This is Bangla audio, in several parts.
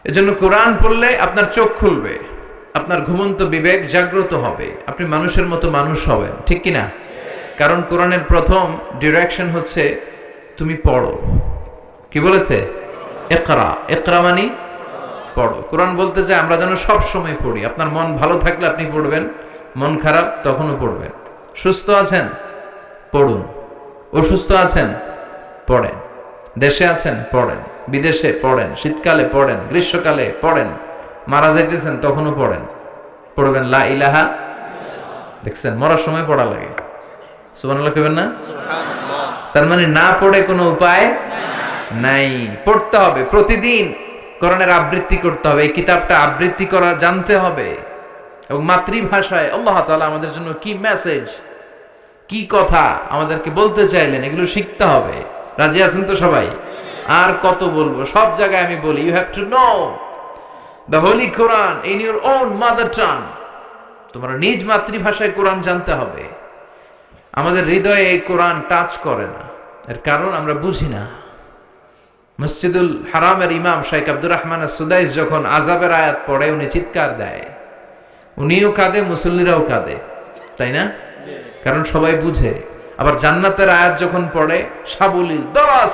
এজন্য কোরআন পড়লে আপনার চোখ খুলবে, আপনার ঘুমন্ত বিবেক জাগ্রত হবে, আপনি মানুষের মতো মানুষ হবেন, ঠিক কিনা? কারণ কোরআনের প্রথম ডিরেকশন হচ্ছে তুমি পড়ো। কি বলেছে? ইকরা। ইকরা মানে পড়ো। কোরআন বলতে চায় আমরা যেন সব সময় পড়ি। আপনার মন ভালো থাকলে আপনি পড়বেন, মন খারাপ তখনও পড়বেন। সুস্থ আছেন পড়ুন, অসুস্থ আছেন পড়েন, দেশে আছেন পড়েন, বিদেশে পড়েন, শীতকালে পড়েন, গ্রীষ্মকালে পড়েন, মারা যাইতেছেন তখনও পড়েন। পড়বেন লা ইলাহা। দেখছেন মরার সময় পড়া লাগে। সুবহানাল্লাহ কইবেন না? সুবহানাল্লাহ। তার মানে না পড়ে কোনো উপায় নাই, পড়তে হবে প্রতিদিন। কোরআনের আবৃত্তি করতে হবে, এই কিতাবটা আবৃত্তি করা জানতে হবে, এবং মাতৃভাষায় আল্লাহ তাআলা আমাদের জন্য কি মেসেজ, কি কথা আমাদেরকে বলতে চাইলেন এগুলো শিখতে হবে। রাজি আছেন তো সবাই? আর কত বলবো, সব জায়গায় আমি বলি, you have to know the holy Quran in your own mother tongue. তোমার নিজ মাতৃভাষায় কোরআন জানতে হবে। আমাদের হৃদয়ে এই কোরআন টাচ করে না, এর কারণ আমরা বুঝি না। মসজিদুল হারামের ইমাম শাইখ আব্দুর রহমান আস-সুদাইস যখন আযাবের আয়াত পড়ে উনি চিৎকার দেয়, উনিও কাঁদে, মুসল্লিরাও কাঁদে, তাই না? কারণ সবাই বুঝে। আবার জান্নাতের আয়াত যখন পড়ে সাবলীল দরাজ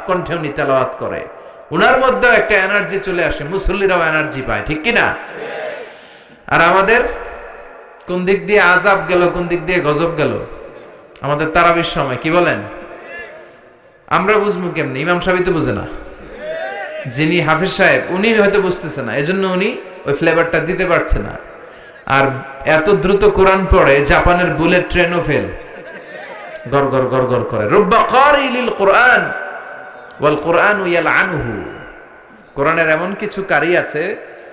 কণ্ঠে উনি তেলাওয়াত করে, উনার মধ্যে একটা এনার্জি চলে আসে, মুসল্লিরাও এনার্জি পায়, ঠিক কিনা? আর আমাদের কোন দিক দিয়ে আযাব গেল, কোন দিক দিয়ে গজব গেল আমাদের তারাবির সময়, কি বলেন? আমরা বুঝবো কেমনে? ইমাম সাহেব তো বুঝে না, যিনি হাফিজ সাহেব উনি হয়তো বুঝতেছে না, এজন্য উনি ওই ফ্লেভারটা দিতে পারছে না। আর এত দ্রুত কোরআন পড়ে জাপানের বুলেট ট্রেনও ফেল, গর গর গর গর করে। রুব্বা কারিলিল কোরআন ওয়াল কোরআনু ইয়ালআনুহু। কোরআনের এমন কিছু কারি আছে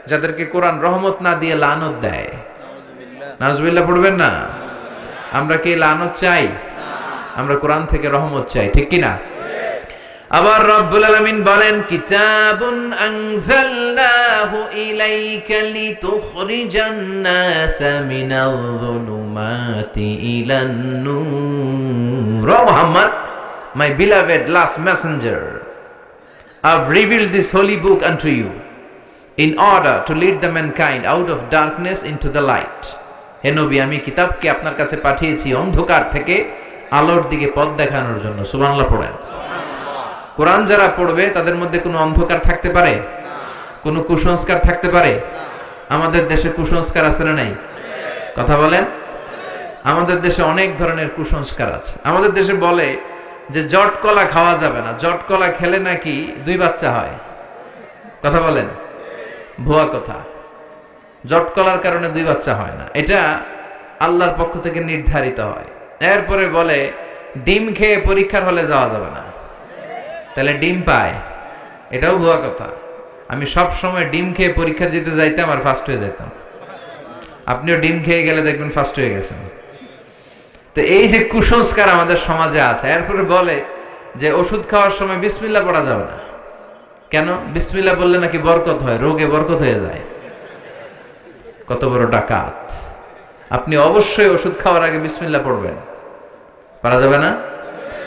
যাদেরকে কোরআন রহমত না দিয়ে লানত দেয়। নাউজুবিল্লাহ পড়বেন না? আমরা কি লানত চাই? আমরা কোরআন থেকে রহমত চাই, ঠিক কিনা? আবার রব্বুল আলামিন বলেন, কিতাবুন আনজালনাহু ইলাইকা লিতুখরিজান নাসা মিনাল যুলুমাতি ইলান নূর। ও Muhammad, my beloved last messenger, I've revealed this holy book unto you in order to lead the mankind out of darkness into the light. হে নবী, আমি কিতাবকে আপনার কাছে পাঠিয়েছি অন্ধকার থেকে আলোর দিকে পথ দেখানোর জন্য। সুবহানাল্লাহ পড়েন। কোরআন যারা পড়বে তাদের মধ্যে কোনো অন্ধকার থাকতে পারে? কোনো কুসংস্কার থাকতে পারে? আমাদের দেশে কুসংস্কার আছে না নাই? কথা বলেন। আমাদের দেশে অনেক ধরনের কুসংস্কার আছে। আমাদের দেশে বলে যে জট কলা খাওয়া যাবে না, জট কলা খেলে নাকি 2 বাচ্চা হয়। কথা বলেন। ভুয়া কথা। জট কলার কারণে 2 বাচ্চা হয় না, এটা আল্লাহর পক্ষ থেকে নির্ধারিত হয়। এরপরে বলে ডিম খেয়ে পরীক্ষার হলে যাওয়া যাবে না, তাহলে ডিম পায়, এটাও ভুয়া কথা। আমি সব সময় ডিম খেয়ে পরীক্ষা দিতে যাইতাম আর ফার্স্ট হয়ে যেতাম। আপনিও ডিম খেয়ে গেলে দেখবেন ফার্স্ট হয়ে গেছেন। তো এই যে কুসংস্কার আমাদের সমাজে আছে। এরপরে বলে যে ওষুধ খাওয়ার সময় বিসমিল্লাহ পড়া যাবে না। কেন? বিসমিল্লাহ বললে নাকি বরকত হয়, রোগে বরকত হয়ে যায়। কত বড় ডাকাত! আপনি অবশ্যই ওষুধ খাওয়ার আগে বিসমিল্লাহ পড়বেন, পারা যাবে না?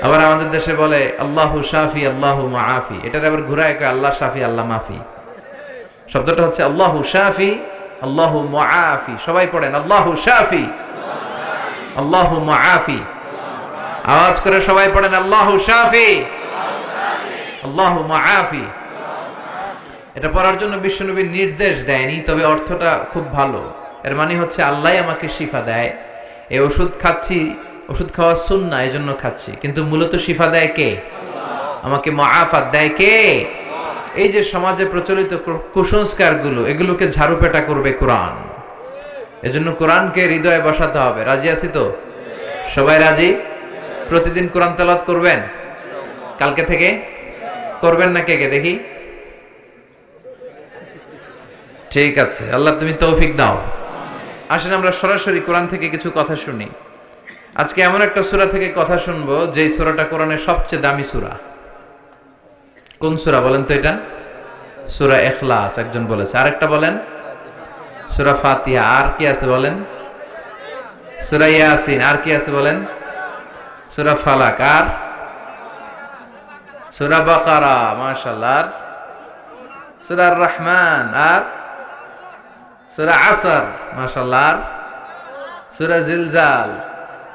আবার আমাদের দেশে বলে আল্লাহু শাফি আল্লাহু মুআফি, এটার আবার ঘুরায় কয় আল্লাহ শাফি আল্লাহ মাফি। শব্দটা হচ্ছে আল্লাহু শাফি আল্লাহু মুআফি। সবাই পড়েন আল্লাহু শাফি আল্লাহু মুআফি। আওয়াজ করে সবাই পড়েন আল্লাহু শাফি আল্লাহু মুআফি। এটা পড়ার জন্য বিশ্বনবী নির্দেশ দেয়নি, তবে অর্থটা খুব ভালো। এর মানে হচ্ছে আল্লাহই আমাকে শিফা দেয়। এই ওষুধ খাচ্ছি, ওষুধ খাওয়া সুন্নাহ, এজন্য খাচ্ছি, কিন্তু মূলত শিফা দেয় কে? আমাকে মুআফাত দেয় কে? এই যে সমাজে প্রচলিত কুসংস্কার গুলো, এগুলোকে ঝাড়ুপেটা করবে কোরআন। এজন্য কোরআনকে হৃদয়ে বসাতে হবে। রাজি আছি তো? সবাই রাজি? প্রতিদিন কোরআন তেলাওয়াত করবেন? কালকে থেকে করবেন না? কে কে দেখি? ঠিক আছে, আল্লাহ তুমি তৌফিক দাও। আসেন আমরা সরাসরি কোরআন থেকে কিছু কথা শুনি। আজকে এমন একটা সূরা থেকে কথা শুনবো যে সূরাটা কোরআনের সবচেয়ে দামি সূরা। কোন সূরা বলেন তো? এটা সূরা ইখলাস একজন বলেছে, আরেকটা বলেন সূরা ফাতিহা, আর কি আছে বলেন? সূরা ইয়াসিন, আর কি আছে বলেন? সূরা ফালাক, আর সূরা বাকারা, মাশাআল্লাহ, সূরা আর রহমান আর সূরা আসর, মাশাআল্লাহ, আর সূরা জিলজাল।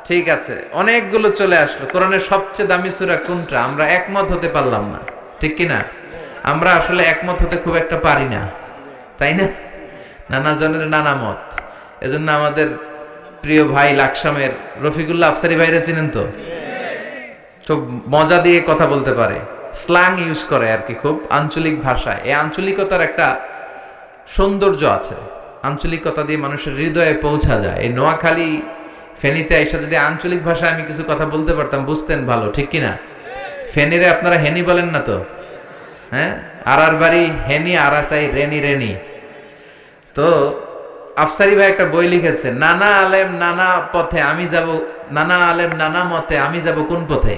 ঠিক আছে, অনেকগুলো চলে আসলো। কোরআনের সবচেয়ে দামি সূরা কোনটা? আমরা একমত হতে পারলাম না, ঠিক কি না? আমরা আসলে একমত হতে খুব একটা পারি না, তাই না? নানা জনের নানা মত। এজন্য আমাদের প্রিয় ভাই লাকসামের রফিকুল্লাহ আফসারি ভাইরা চিনেন তো? খুব মজা দিয়ে কথা বলতে পারে, স্ল্যাং ইউজ করে আর কি, খুব আঞ্চলিক ভাষায়। এই আঞ্চলিকতার একটা সৌন্দর্য আছে, আঞ্চলিকতা দিয়ে মানুষের হৃদয়ে পৌঁছা যায়। এই নোয়াখালী ফেনীতে এসে যদি আঞ্চলিক ভাষায় আমি কিছু কথা বলতে পারতাম, বুঝতেন ভালো, ঠিক কিনা? ফেনীরে আপনারা হেনি বলেন না তো? হ্যাঁ, আর বাড়ি হেনি, আরাসাই রেনি রেনি। তো আফসারি ভাই একটা বই লিখেছে, নানা আলেম নানা পথে আমি যাব, নানা আলেম নানা মতে আমি যাব কোন পথে।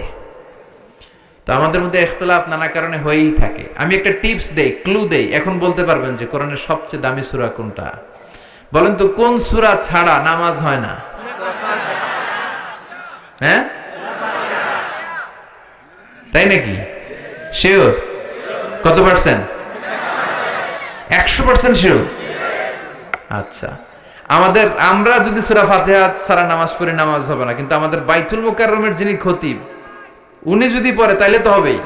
তো আমাদের মধ্যে ইখতিলাফ নানা কারণে হয়েই থাকে। আমি একটা টিপস দেই, ক্লু দেই, এখন বলতে পারবেন যে কোরআনের সবচেয়ে দামি সূরা কোনটা। বলেন তো, কোন সূরা ছাড়া নামাজ হয় না? হ্যাঁ, তাই নাকি? শিওর? কত পার্সেন্ট? 100% শিওর? আচ্ছা, আমরা যদি সূরা ফাতিহা ছাড়া নামাজ পড়ি, নামাজ হবে না। কিন্তু আমাদের বাইতুল মুকাররমের যিনি খতিব, উনি যদি পড়ে তাইলে তো হবেই,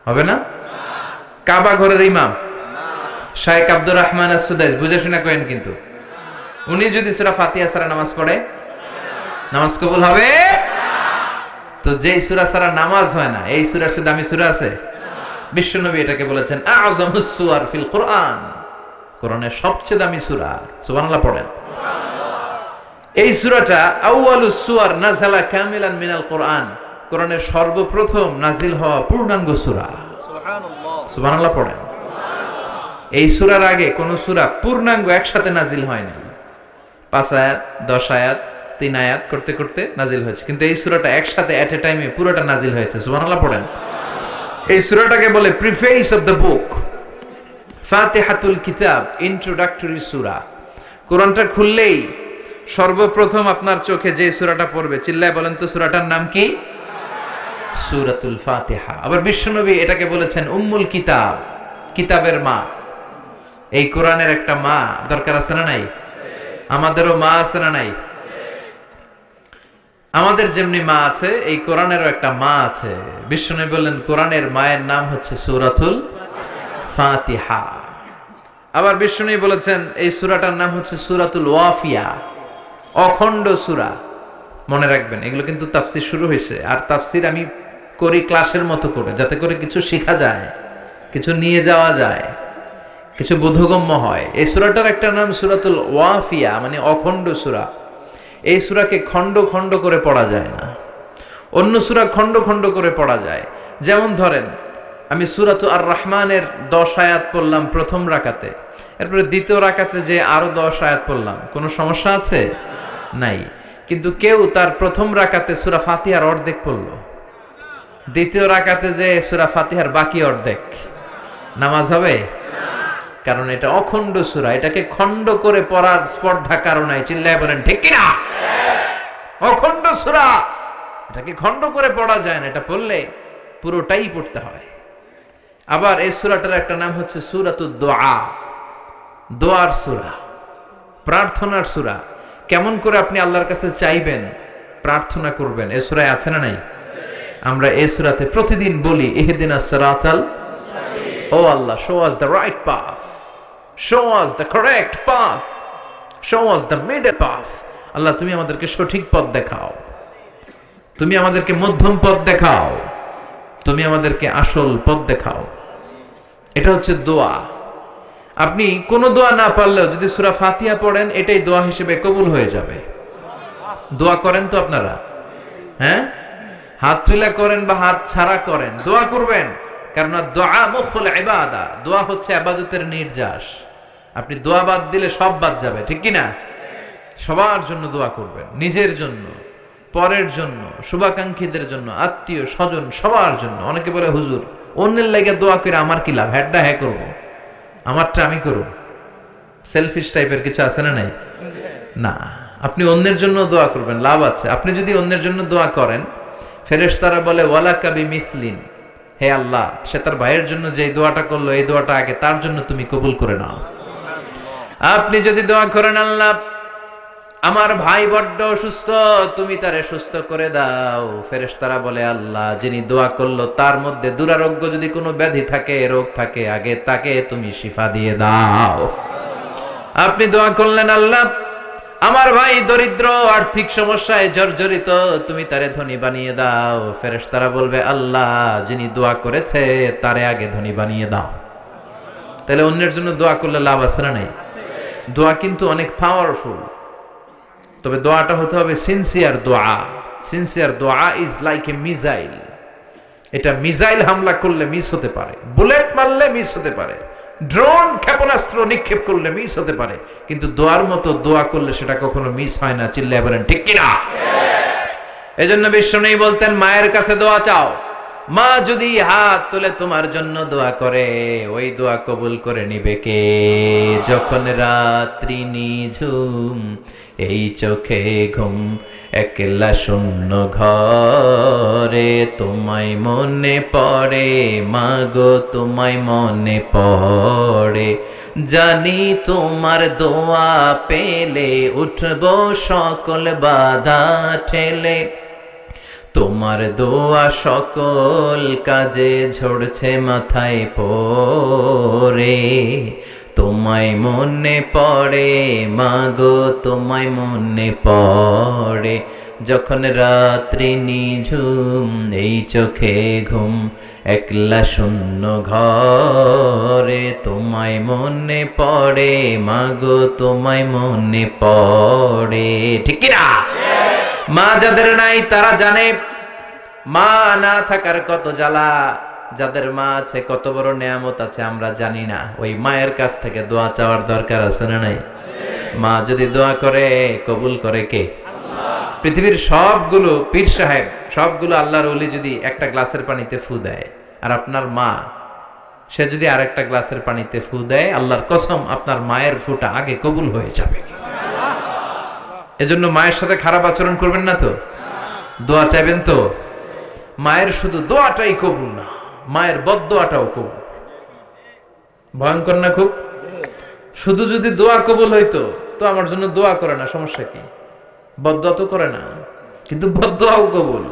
হবে না? কাবা ঘরের ইমাম শাইখ আব্দুর রহমান আস-সুদাইস, বুঝে শুনে করেন, কিন্তু উনি যদি সূরা ফাতিহা ছাড়া নামাজ পড়ে, নামাজ কবুল হবে? তো যেই সূরা ছাড়া নামাজ হয় না, এই সূরার চেয়ে দামি সূরা আছে? বিশ্বনবী এটাকে বলেছেন আযমুস সুওয়ার ফিল কুরআন, কোরআনের সবচেয়ে দামি সূরা। সুবহানাল্লাহ পড়েন। এই সূরাটা আউয়ালুস সুওয়ার নাযালা কামিলান মিনাল কুরআন, কোরআনের সর্বপ্রথম নাজিল হওয়া পূর্ণাঙ্গ সূরা। সুবহানাল্লাহ, সুবহানাল্লাহ পড়েন। এই সূরার আগে কোন সূরা পূর্ণাঙ্গ একসাথে নাজিল হয়নি। 5 আয়াত, 10 আয়াত, 3 আয়াত করতে করতে নাজিল হয়েছে, কিন্তু এই সূরাটা একসাথে এট এ টাইমে পুরোটা নাজিল হয়েছে। সুবহানাল্লাহ পড়েন। এই সূরাটাকে বলে প্রিফেস অফ দ্য বুক, ফাতিহাতুল কিতাব, ইন্ট্রোডাক্টরি সূরা। কোরআনটা খুললেই সর্বপ্রথম আপনার চোখে যে সূরাটা পড়বে, চিল্লায় বলেন তো সূরাটার নাম কি? সূরাতুল ফাতিহা। আবার বিশ্বনবী এটাকে বলেছেন উম্মুল কিতাব, কিতাবের মা। এই কোরআনের একটা মা দরকার আছে না নাই? আমাদেরও মা আছে না নাই? আমাদের যেমনি মা আছে, এই কোরআনেরও একটা মা আছে। বিশ্বনবী বললেন কোরআনের মায়ের নাম হচ্ছে সূরাতুল ফাতিহা। আবার বিশ্বনবী বলেছেন এই সূরাটার নাম হচ্ছে সূরাতুল ওয়াফিয়া, অখণ্ড সূরা। মনে রাখবেন, এগুলো কিন্তু তাফসীর শুরু হয়েছে, আর তাফসীর আমি করি ক্লাসের মতো করে, যাতে করে কিছু শেখা যায়, কিছু নিয়ে যাওয়া যায়, কিছু বোধগম্য হয়। এই সূরাটার একটা নাম সূরাতুল ওয়াফিয়া, মানে অখণ্ড সূরা। এই সূরাকে খণ্ড খণ্ড করে পড়া যায় না, অন্য সূরা খণ্ড খণ্ড করে পড়া যায়। যেমন ধরেন, আমি সূরাতুল আর রহমানের 10 আয়াত পড়লাম প্রথম রাকাতে, এরপরে দ্বিতীয় রাকাতে যে আরো 10 আয়াত পড়লাম, কোনো সমস্যা আছে? নাই। কিন্তু কেউ তার প্রথম রাকাতে সূরা ফাতিহার অর্ধেক পড়লো, দ্বিতীয় রাকাতে যে সূরা ফাতিহার বাকি অর্ধেক, নামাজ হবে? কারণ এটা অখণ্ড সূরা, এটাকে খণ্ড করে পড়ার স্পর্ধা কারণ নাই। চিল্লায় বলেন ঠিক কিনা? অখণ্ড সূরা, এটাকে খণ্ড করে পড়া যায় না, এটা পড়লে পুরোটাই পড়তে হয়। আবার এই সূরাটার একটা নাম হচ্ছে সূরাতুদ দুআ, দোয়ার সূরা, প্রার্থনার সূরা। কেমন করে আপনি আল্লাহর কাছে চাইবেন, প্রার্থনা করবেন, এই সূরায় আছে না নাই? আমরা এই সূরাতে প্রতিদিন বলি ইহদিনাস সিরাতাল, ও আল্লাহ, show us the right path, show us the correct path, show us the middle path। আল্লাহ, তুমি আমাদেরকে সঠিক পথ দেখাও, তুমি আমাদেরকে মধ্যম পথ দেখাও, তুমি আমাদেরকে আসল পথ দেখাও। এটা হচ্ছে দোয়া। আপনি কোন দোয়া না পারলেও যদি সূরা ফাতিহা পড়েন, এটাই দোয়া হিসেবে কবুল হয়ে যাবে। দোয়া করেন তো আপনারা? হ্যাঁ, হাত তুলে করেন বা হাত ছাড়া করেন, দোয়া করবেন। কারণ দোয়া মুখুল ইবাদা, দোয়া হচ্ছে ইবাদতের নির্যাস। আপনি দোয়া বাদ দিলে সব বাদ যাবে, ঠিক কি না? সবার জন্য দোয়া করবেন, নিজের জন্য, পরের জন্য, শুভাকাঙ্ক্ষীদের জন্য, আত্মীয় স্বজন, সবার জন্য। অনেকে বলে হুজুর অন্যের লাগে দোয়া করে আমার কি লাভ, হ্যাডটা হ্যাঁ করবো, আমারটা আমি করব। সেলফিশ টাইপের কিছু আছে না নাই? না, আপনি অন্যের জন্য দোয়া করবেন, লাভ আছে। আপনি যদি অন্যের জন্য দোয়া করেন, ফেরেশতারা বলে ওয়ালাকা বিমিসলিন, হে আল্লাহ, সে তার ভাইয়ের জন্য যে দোয়াটা করলো, এই দোয়াটা আগে তার জন্য তুমি কবুল করে নাও। আপনি যদি দোয়া করেন, আল্লাহ আমার ভাই বড্ড অসুস্থ, তুমি তারে সুস্থ করে দাও, ফেরেশতারা বলে আল্লাহ যিনি দোয়া করলো তার মধ্যে দুরারোগ্য যদি কোনো ব্যাধি থাকে, রোগ থাকে, আগে তাকে তুমি শিফা দিয়ে দাও। আপনি দোয়া করলেন আল্লাহ আমার ভাই দরিদ্র, আর্থিক সমস্যায় জর্জরিত, তুমি তারে ধনী বানিয়ে দাও, ফেরেশতারা বলবে আল্লাহ যিনি দোয়া করেছে তারে আগে ধনী বানিয়ে দাও। তাহলে অন্যের জন্য দোয়া করলে লাভ আছে না নাই? দোয়া কিন্তু অনেক পাওয়ারফুল, তবে দোয়াটা হতে হবে সিনসিয়ার দোয়া। সিনসিয়ার দোয়া ইজ লাইক এ মিসাইল। এটা মিসাইল হামলা করলে মিস হতে পারে, বুলেট মারলে মিস হতে পারে, ড্রোন ক্ষেপণাস্ত্র নিক্ষেপ করলে মিস হতে পারে, কিন্তু দোয়ার মতো দোয়া করলে সেটা কখনো মিস হয় না। চিল্লায় বলেন ঠিক কিনা? এজন্য বিশ্বনবী বলতেন মায়ের কাছে দোয়া চাও, মা যদি হাত তুলে তোমার জন্য দোয়া করে, ওই দোয়া কবুল করে নিবে কে? যখন রাত্রি নিঝুম, এই চোখে ঘুম, একলা শূন্য ঘরে, তোমায় মনে পড়ে মাগো, তোমায় মনে পড়ে, জানি তোমার দোয়া পেলে উঠবো সকল বাধা ঠেলে, তোমার দোয়া সকল কাজে ঝরছে মাথায় পড়ে, তোমায় মনে পড়ে মাগো, তোমায় মনে পড়ে, যখন রাত্রি নিঝুম, এই চোখে ঘুম, একলা শূন্য ঘরে, তোমায় মনে পড়ে মাগো, তোমায় মনে পড়ে। ঠিক কি না? মা যাদের নাই তারা জানে মা না থাকার কত জ্বালা, যাদের মা আছে কত বড় নেয়ামত আছে আমরা জানি না। ওই মায়ের কাছ থেকে দোয়া চাওয়ার দরকার আছে না নাই? মা যদি দোয়া করে, কবুল করে কে? পৃথিবীর সবগুলো পীর সাহেব, সবগুলো আল্লাহর ওলি যদি একটা গ্লাসের পানিতে ফু দেয়, আর আপনার মা সে যদি আরেকটা গ্লাসের পানিতে ফু দেয়, আল্লাহর কসম আপনার মায়ের ফুটা আগে কবুল হয়ে যাবে। এজন্য মায়ের সাথে খারাপ আচরণ করবেন না তো, দোয়া চাইবেন তো। মায়ের শুধু দোয়াটাই কবুল না, মায়ের বদদোয়াটাও কবুল। ভয়ঙ্কর না খুব? শুধু যদি দোয়া কবুল হইতো তো আমার জন্য দোয়া করে না, সমস্যা কি? বদদোয়া তো করে না, কিন্তু বদদোয়াও কবুল।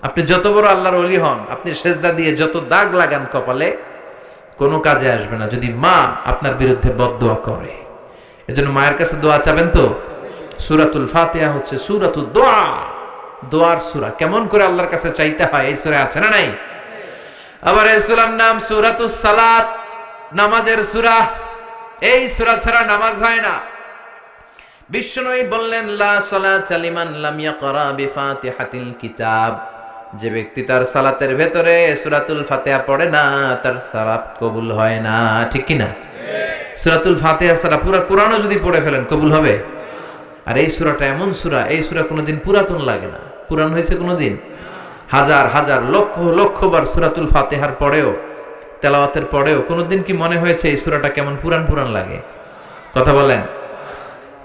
আপনি যত বড় আল্লাহর ওলি হন, আপনি সেজদা দিয়ে যত দাগ লাগান কপালে, কোনো কাজে আসবে না যদি মা আপনার বিরুদ্ধে বদদোয়া করে। এজন্য মায়ের কাছে দোয়া চাবেন তো। সূরাতুল ফাতিহা হচ্ছে সূরাতুদ দোয়া, দোয়ার সূরা। কেমন করে আল্লাহর কাছে চাইতে হয় এই সূরা আছে না নাই? আবার এই সূরার নাম সূরাতুস সালাত, নামাজের সূরা। এই সূরা ছাড়া নামাজ হয় না। বিশ্বনবী বললেন লা সালাতা লিমান লাম ইয়াকরা বিফাতিহাতিল কিতাব, যে ব্যক্তি তার সালাতের ভেতরে সূরাতুল ফাতিহা পড়ে না তার সালাত কবুল হয় না। ঠিক কি না? সূরাতুল ফাতিহা ছাড়া পুরো কোরআনও যদি পড়ে ফেলেন কবুল হবে? আর এই সূরাটা এমন সূরা, এই সূরা কোনোদিন পুরাতন লাগে না। পুরান হয়েছে কোনোদিন? হাজার হাজার লক্ষ লক্ষ বার সূরাতুল ফাতিহার পড়েও, তেলাওয়াতের পড়েও কোনোদিন কি মনে হয়েছে এই সূরাটা কেমন পুরান পুরান লাগে? কথা বলেন।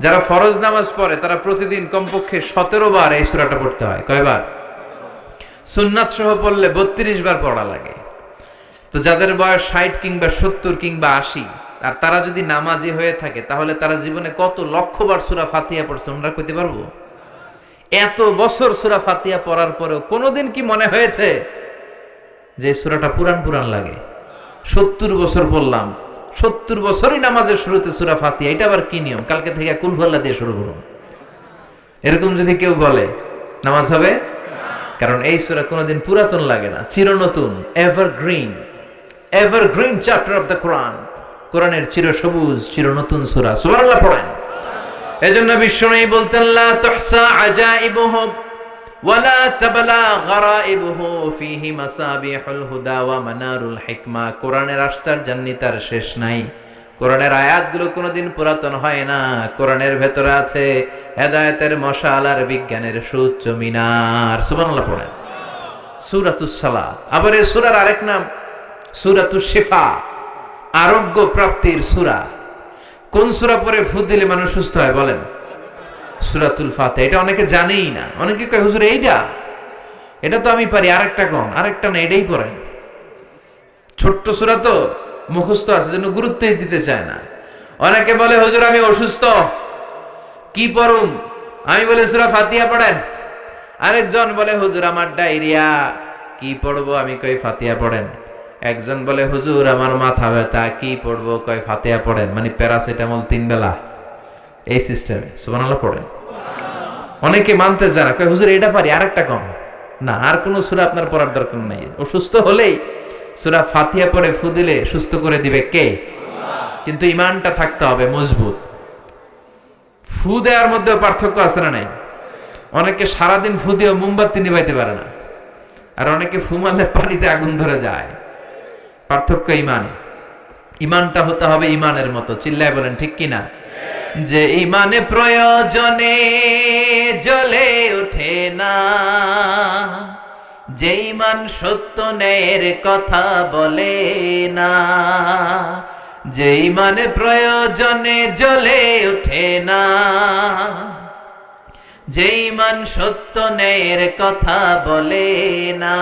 যারা ফরজ নামাজ পড়ে তারা প্রতিদিন কমপক্ষে 17 বার এই সূরাটা পড়তে হয়। কয়বার? সুন্নাত সহ পড়লে 32 বার পড়া লাগে। তো যাদের বয়স 60 কিংবা 70 কিংবা 80, আর তারা যদি নামাজি হয়ে থাকে, তাহলে তারা জীবনে কত লক্ষবার সূরা ফাতিহা পড়ছে আমরা কইতে পারবো? এত বছর সূরা ফাতিহা পড়ার পরেও কোনোদিন কি মনে হয়েছে যে সূরাটা পুরান পুরান লাগে? 70 বছর পড়লাম, 70 বছরই নামাজের শুরুতে সূরা ফাতিহা, এটা আবার কি নিয়ম? কালকে থেকে কুল হুয়াল্লাহ দিয়ে শুরু করুন, এরকম যদি কেউ বলে নামাজ হবে? কারণ এই সূরা কোনোদিন পুরাতন লাগে না, চিরনতুন, evergreen, evergreen chapter of the Quran. কোরআনের চিরসবুজ চিরনতুন সূরা। সুবহানাল্লাহ পড়েন। এজন্য বিশ্বনবী বলতেন লা তুহসা আজাইবুহু ওয়ালা তাবলা গরাইবুহু ফিহি মাসাবিহুল হুদা ওয়া মানারুল হিকমা। কোরআনের আশ্চর্যান্বিতার শেষ নাই। কোরআনের আয়াতগুলো কোনোদিন পুরাতন হয় না। কোরআনের ভেতরে আছে হেদায়েতের মশাল আর বিজ্ঞানের সুউচ্চ মিনার। সুবহানাল্লাহ পড়েন। সূরাতুস সালাত। আবার এই সূরার আরেক নাম সূরাতুশ শিফা, আরোগ্য প্রাপ্তির সূরা। কোন সূরা পড়ে ফু দিলে মানুষ সুস্থ হয় বলেন? সূরাতুল ফাতিহা। এটা অনেকে জানেই না। অনেকে কয় হুজুর এইটা, এটা তো আমি পারি, আরেকটা কোন? আরেকটা না, এটাই পড়েন। ছোট্ট সূরা তো মুখস্থ আছে, জন্য গুরুত্বই দিতে চায় না। অনেকে বলে হুজুর আমি অসুস্থ, কি পড়ুম? আমি বলে সূরা ফাতিহা পড়েন। আরেকজন বলে হুজুর আমার ডায়রিয়া, কি পড়বো? আমি কই ফাতিহা পড়েন। একজন বলে হুজুর আমার মাথা ব্যথা, কি পড়বো? কয় ফাতিহা পড়েন। মানে প্যারাসিটামল 3 বেলা, এই সিস্টেমে সুবহানাল্লাহ পড়েন। অনেকে মানতে চায় না, কয় হুজুর এটা পারি, আরেকটা কম। না, আর কোনো সূরা আপনার পড়ার দরকার নাই। অসুস্থ হলেই সূরা ফাতিহা পড়ে ফু দিলে সুস্থ করে দিবে কে? কিন্তু ঈমানটা থাকতে হবে মজবুত। ফু দেওয়ার মধ্যে পার্থক্য আছে না নাই? অনেকে সারাদিন ফু দিয়ে মোমবাতি নিভাইতে পারে না, আর অনেকে ফু মারলে পানিতে আগুন ধরে যায়। পার্থক্য ঈমানে। ঈমানটা হতে হবে ঈমানের মতো। চিল্লায় বলেন ঠিক কিনা? যে ঈমানে প্রয়োজনে জ্বলে ওঠে না, যে ঈমান সত্য ন্যায়ের কথা বলে না, যে ঈমানে প্রয়োজনে জ্বলে ওঠে না, যে ঈমান সত্য ন্যায়ের কথা বলে না,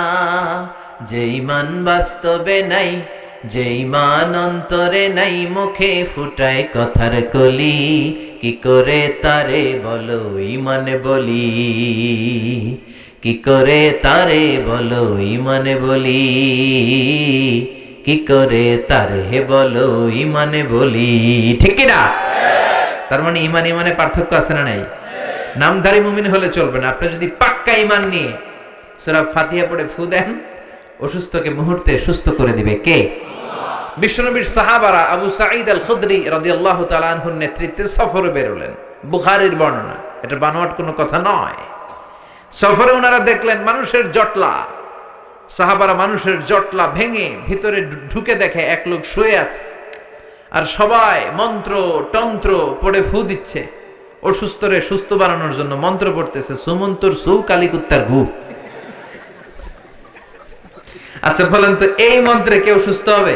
যে ঈমান বাস্তবে নাই, যে ঈমান অন্তরে নাই, মুখে ফুটায় কথার কলি, কি করে তারে বলো ঈমান বলি, কি করে তারে বলো ঈমান বলি, কি করে তারে বলো ঈমান বলি। ঠিক কি না? তার মানে ঈমান ঈমানে পার্থক্য আছে না নাই? নামধারী মুমিন হলে চলবে না। আপনি যদি পাক্কা ঈমান নিয়ে সূরা ফাতিহা পড়ে ফু দেন, অসুস্থকে মুহূর্তে সুস্থ করে দিবে কে? বিশ্বনবীর সাহাবারা আবু সাঈদ আল খুদরি রাদিয়াল্লাহু তাআলা আনহুর নেতৃত্বে সফরে বেরোলেন। বুখারীর বর্ণনা, এটা বানোয়াট কোনো কথা নয়। সফরে ওনারা দেখলেন মানুষের জটলা, সাহাবারা মানুষের জটলা ভেঙে ভিতরে ঢুকে দেখে এক লোক শুয়ে আছে, আর সবাই মন্ত্র তন্ত্র পড়ে ফু দিচ্ছে। অসুস্থরে সুস্থ বানানোর জন্য মন্ত্র পড়তেছে, সুমন্তর সু কালিকুত্তার ঘু। আচ্ছা বলেন তো, এই মন্ত্রে কেউ সুস্থ হবে?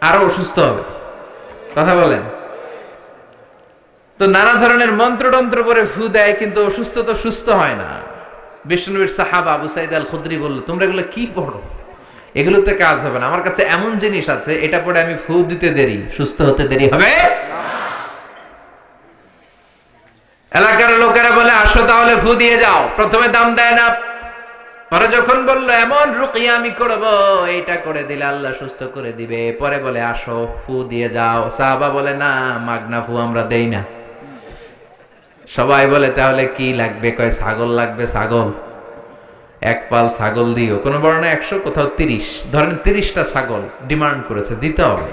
আরো অসুস্থ হবে। কথা বলেন তো। নানা ধরনের মন্ত্রতন্ত্র করে ফু দেয়, কিন্তু অসুস্থ তো সুস্থ হয় না। বিশ্বনবীর সাহাবা আবু সাঈদ আল খুদরি বলল, তোমরা এগুলো কি পড়ো? এগুলোতে কাজ হবে না। আমার কাছে এমন জিনিস আছে, এটা পড়ে আমি ফু দিতে দেরি, সুস্থ হতে দেরি হবে না। এলাকার লোকেরা বলে আসো তাহলে ফু দিয়ে যাও। প্রথমে দাম দেয় না, পরে যখন বললো এমন রুকিয়া আমি করবো, এইটা করে দিলে আল্লাহ সুস্থ করে দিবে, পরে বলে আসো ফু দিয়ে যাও। সাহাবা বলে না, মাগনা ফু আমরা দেই না। সবাই বলে তাহলে কি লাগবে? কয় ছাগল লাগবে। ছাগল, এক পাল ছাগল দিও। কোন বর্ণনা 100, কোথাও 30। ধরেন 30টা ছাগল ডিমান্ড করেছে, দিতে হবে।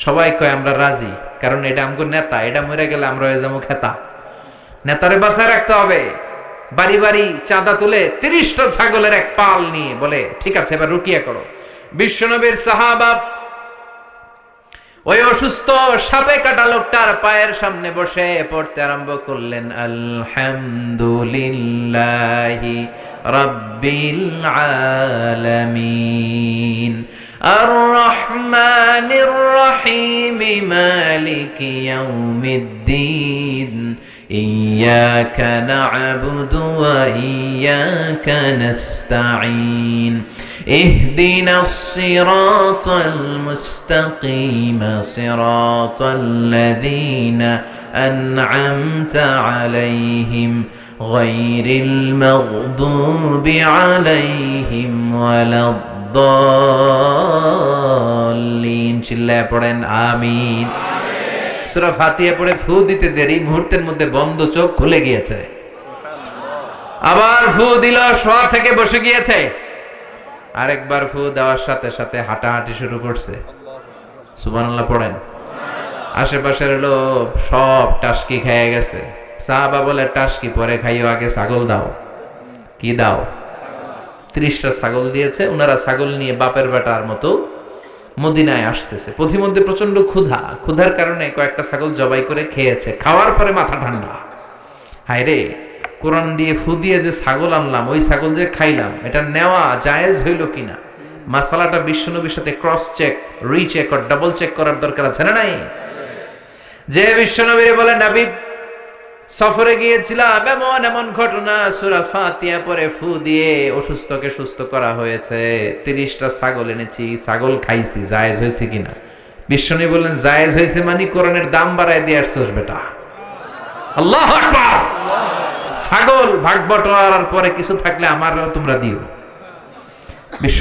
সবাই কয় আমরা রাজি, কারণ এটা আমগো নেতা, এটা মরে গেলে আমরা হয়ে যাবো খেতা। নেতারে বাসায় রাখতে হবে। বাড়ি বাড়ি চাঁদা তুলে 30টা ছাগলের এক পাল নিয়ে বলে ঠিক আছে এবার রুকিয়া করো। বিশ্বনবীর সাহাবা ওই অসুস্থ সাপে কাটা লোকটার পায়ের সামনে বসে পড়তে আরম্ভ করলেন, আলহামদুলিল্লাহি রাব্বিল আলামিন আর রহমানির রহিম মালিকি ইয়াউমিদ্দিন إياك نعبد وإياك نستعين اهدنا الصراط المستقيم صراط الذين أنعمت عليهم غير المغضوب عليهم ولا الضالين চিল্লায়ে পড়েন আমিন। সূরা ফাতিহা পড়ে ফু দিতে দেরি, মুহূর্তের মধ্যে বন্ধ চোখ খুলে গিয়েছে। আবার ফু দিল, শোয়া থেকে বসে গিয়েছে। আরেকবার ফু দেওয়ার সাথে সাথে হাঁটাহাঁটি শুরু করছে। সুবহানাল্লাহ পড়েন। আশেপাশের লোক সব টাসকি খেয়ে গেছে। সাহাবা বলে টাসকি পরে খাইও, আগে ছাগল দাও। কি দাও? 30টা ছাগল দিয়েছে। ওনারা ছাগল নিয়ে বাপের বেটার মতো মদিনায় আসতেছে। পথিমধ্যে প্রচন্ড ক্ষুধা, ক্ষুধার কারণে কয়েকটা ছাগল জবাই করে খেয়েছে। খাওয়ার পরে মাথা ঠান্ডা, হায় রে কোরআন দিয়ে ফু দিয়ে যে ছাগল আনলাম, ওই ছাগল যে খাইলাম, এটা নেওয়া জায়েজ হইল কিনা, মাসালাটা বিশ্বনবীর সাথে ক্রস চেক, রিচেক আর ডাবল চেক করার দরকার আছে না নাই? যে বিশ্বনবীরে বলে নবী সফরে গিয়েছিলাম, এমন এমন ঘটনা, সূরা ফাতিহা পরে ফু দিয়ে অসুস্থকে সুস্থ করা হয়েছে। 30টা ছাগল এনেছি, ছাগল খাইছি, জায়েজ হয়েছে কিনা? বিশ্বনবী বললেন জায়েজ হয়েছে মানে কোরআনের দাম বাড়ায় দিয়ে আসছস বেটা। আল্লাহু আকবার। ছাগল ভাগ বটোয়ারার পরে কিছু থাকলে আমারও তোমরা দিও। বিশ্ব